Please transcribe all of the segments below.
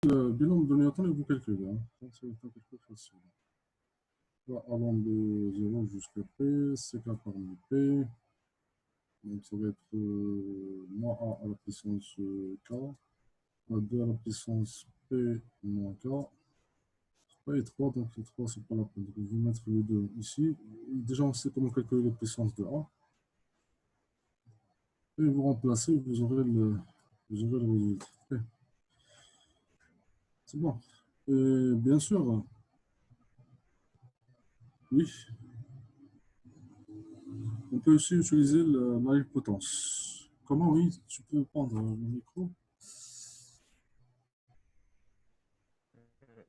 le bilan de Newton et vous calculez. Hein. C'est un calcul facile. Là, allant de 0 jusqu'à P, CK parmi P. Donc ça va être moins A à la puissance K, moins 2 à la puissance P moins K. Et 3, donc les 3, c'est pas la peine. Donc, je vais mettre les 2 ici. Déjà, on sait comment calculer la puissance de A. Et vous remplacez, vous aurez le résultat. Okay. C'est bon. Et bien sûr, oui, on peut aussi utiliser la potence. Comment, oui, tu peux prendre le micro.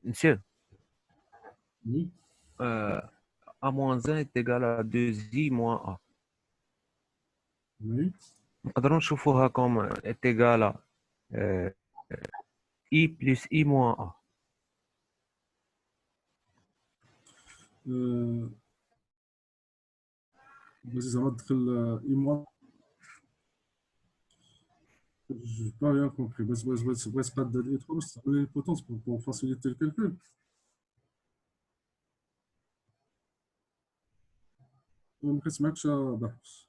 Monsieur, Oui, A moins 1 est égal à 2i moins A. oui. نقدروا نشوفوها comme est égal à i plus i moins A. Vas-y, ça va être le moi. Je n'ai pas rien compris. C'est pas de trop, c'est les potences pour faciliter le calcul. ما كنسمعكش بحث.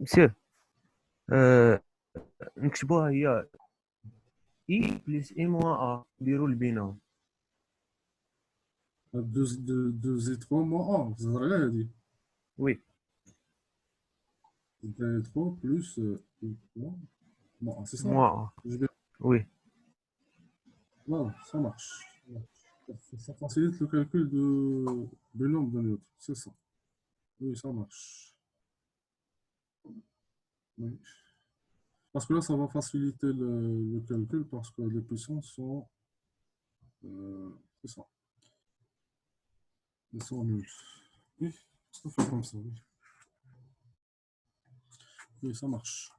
Monsieur, نكتبوها هي i plus i moins A نديروا البينوم. 2 et 3 moins 1, vous avez dit. Oui, 2 et 3 plus 3 moins 1, c'est ça. moins A. Oui. Voilà, ça marche. Ça facilite le calcul de nombre de nœuds, c'est ça. Oui, ça marche. Oui. Parce que là, ça va faciliter le calcul parce que les puissances sont. C'est ça. Elles sont nulles. Oui, ça fait comme ça, oui. Oui, ça marche.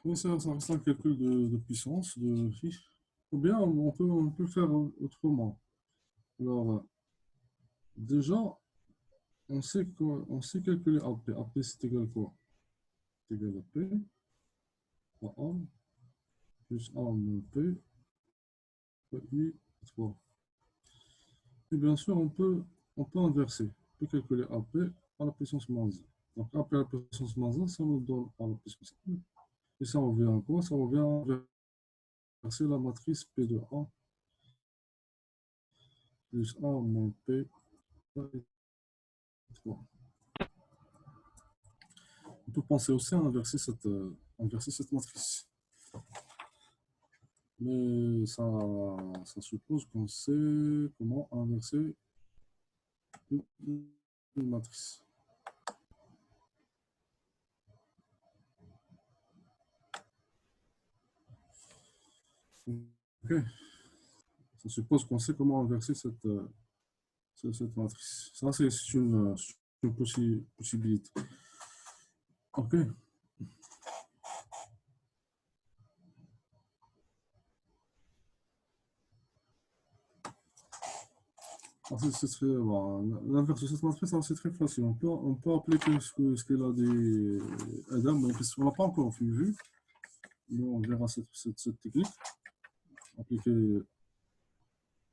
Oui, ça reste un calcul de puissance, de phi. Ou bien, on peut faire autrement. Alors, déjà, on sait calculer AP. AP, c'est égal à quoi? C'est égal à P, à A, plus A moins P, I, 3. Et bien sûr, on peut inverser. On peut calculer AP à la puissance moins 1. Donc, AP à la puissance moins 1, ça nous donne à la puissance 1. Et ça revient à quoi? Ça revient à inverser la matrice P de A plus A moins P, 3. On peut penser aussi à inverser cette matrice. Mais ça suppose qu'on sait comment inverser une matrice. Ok. Ça suppose qu'on sait comment inverser cette matrice. Ça, c'est une possibilité. Ok. L'inverse de cette matrice, c'est très facile. On peut appliquer ce qu'elle a dit Adam, mais on n'a pas encore vu. Mais on verra cette technique. Appliquer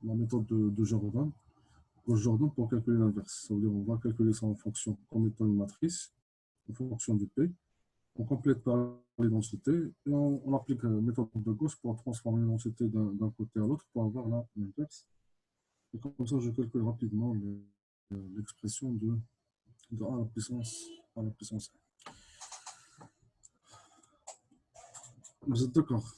la méthode de Jordan. Jordan pour calculer l'inverse. Ça veut dire on va calculer ça en fonction, comme étant une matrice, en fonction de P. On complète par les densités et on applique la méthode de Gauss pour transformer les densités d'un côté à l'autre pour avoir l'inverse. Et comme ça, je calcule rapidement l'expression de A à la puissance 1. Vous êtes d'accord?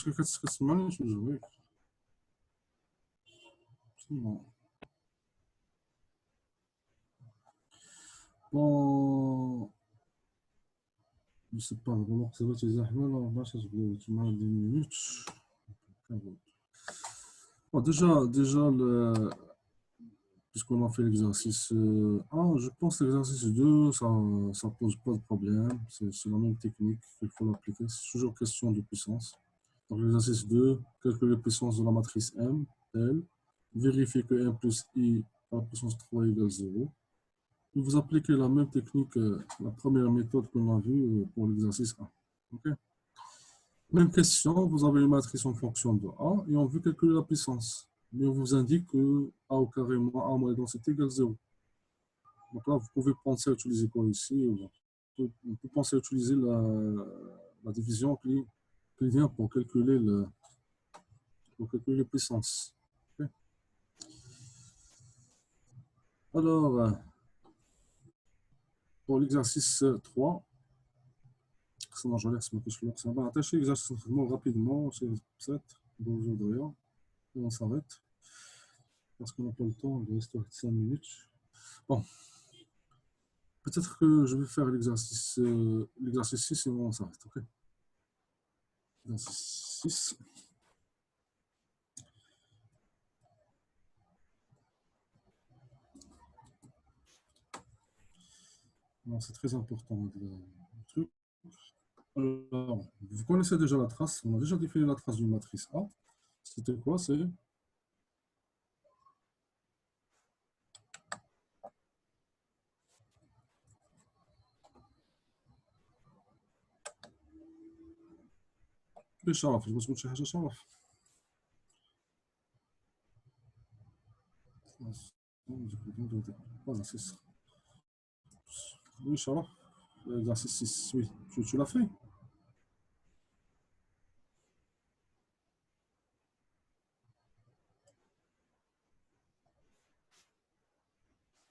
كتسمعني شنو جويك؟ Bon, je sais pas, vraiment, ça va être زحمة ولا 14 تما 10 minutes. Bon, déjà puisqu'on a fait l'exercice 1, je pense que l'exercice 2, ça ne pose pas de problème. C'est la même technique qu'il faut l'appliquer. C'est toujours question de puissance. Donc, l'exercice 2, calculer la puissance de la matrice M, L. Vérifier que M plus I à la puissance 3 égale 0. Et vous appliquez la même technique, la première méthode qu'on a vue pour l'exercice 1. Okay. Même question, vous avez une matrice en fonction de A et on veut calculer la puissance. Mais on vous indique que A au carré moins A moins dans c'est égal 0. Donc là, vous pouvez penser à utiliser quoi ici? On peut penser à utiliser la division qui vient pour calculer les puissances. Okay. Alors, pour l'exercice 3, sinon je laisse ma fiche là. On va attacher l'exercice rapidement, c'est 7, bonjour d'ailleurs, et on s'arrête. Parce qu'on n'a pas le temps, il reste 5 minutes. Bon, peut-être que je vais faire l'exercice 6 et on s'arrête, ok? Exercice 6. C'est très important le truc. Alors, vous connaissez déjà la trace, on a déjà défini la trace d'une matrice A. C'était quoi? C'est بشرف بس شي حاجه شرف voilà c'est ça oui Sharaf l'exercice 6 oui tu l'as fait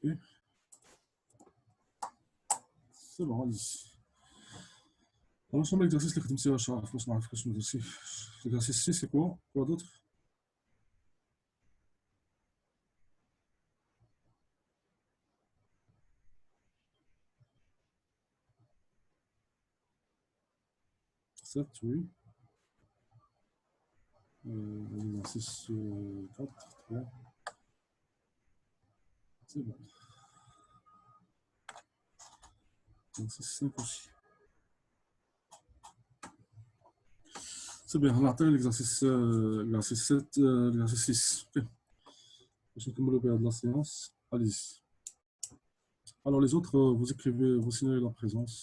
oui c'est bon allez alors ensemble l'exercice اللي خدمتي يا شرف باش نعرف واش درتي l'exercice 6 c'est quoi d'autre sept oui l'exercice 4 3 c'est bon l'exercice 5 aussi c'est bien on a atteint l'exercice 7 l'exercice 6 ok je vais me de la séance allez-y. Alors les autres, vous écrivez, vous signalez la présence.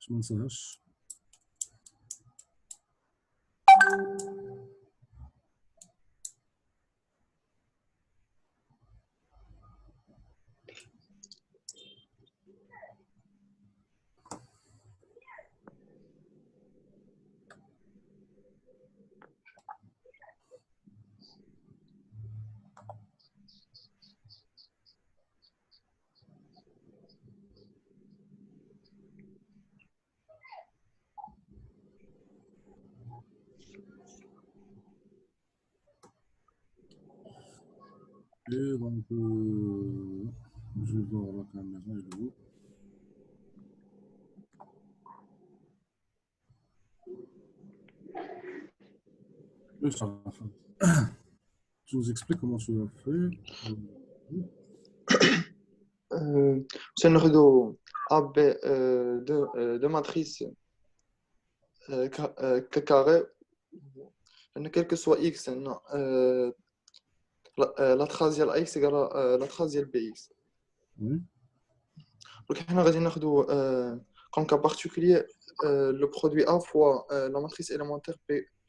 Je m'en sache. Et donc, je vais voir la caméra, il est où? Oui, ça va. Je vous explique comment tu as fait. سناخدو A B de matrice K carré quel que soit X la trace ديال X égale la trace ديال BX Oui. donc حنا غادي ناخدو comme cas particulier le produit A fois la matrice élémentaire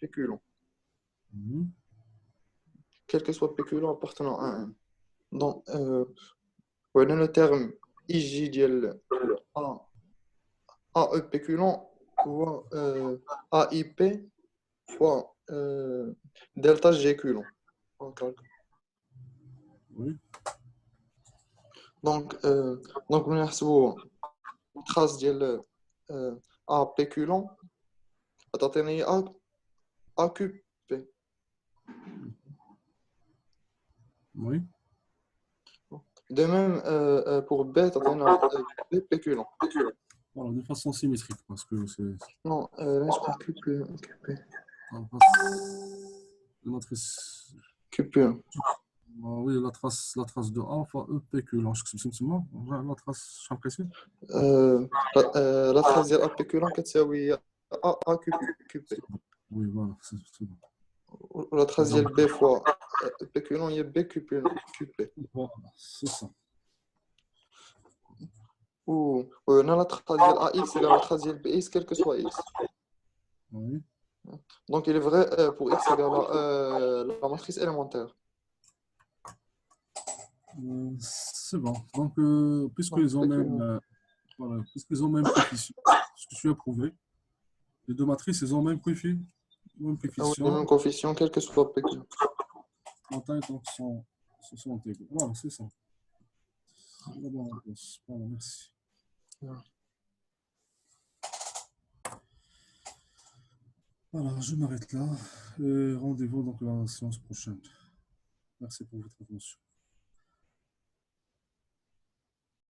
péculant quel que soit péculant appartenant à un donc on a le terme IJ ديال AE péculant fois AIP fois delta G culon. Oui. Donc on a une trace ديال A péculant تعطيني A cube P. Oui. De même pour B تعطينا B péculant. Voilà, de façon symétrique parce que c'est. Non, là je prends cube P. La matrice. Cube P. Oui, la trace de A fois E péculant. La trace, j'ai l'impression. لا trace ديال A بيكولون كتساوي A كوبي Oui, voilà, c'est bon. ولا trace Donc, ديال B فوا بيكولون هي B كوبي voilà, c'est ça. وهنا لا trace ديال AX égale la trace ديال BX quel que soit X. Oui. Donc il est vrai pour X égale la matrice élémentaire. C'est bon. Donc, Donc, puisqu'ils ont même, voilà, puisqu'ils ont même coefficient, ce que tu as prouvé, les deux matrices, ils ont même oui, les mêmes coefficient, coefficients quel que soit PQ. donc sont égaux. Voilà, c'est ça. C'est la bonne réponse. Voilà, merci. Voilà. Voilà, je m'arrête là. Et rendez-vous donc la séance prochaine. Merci pour votre attention.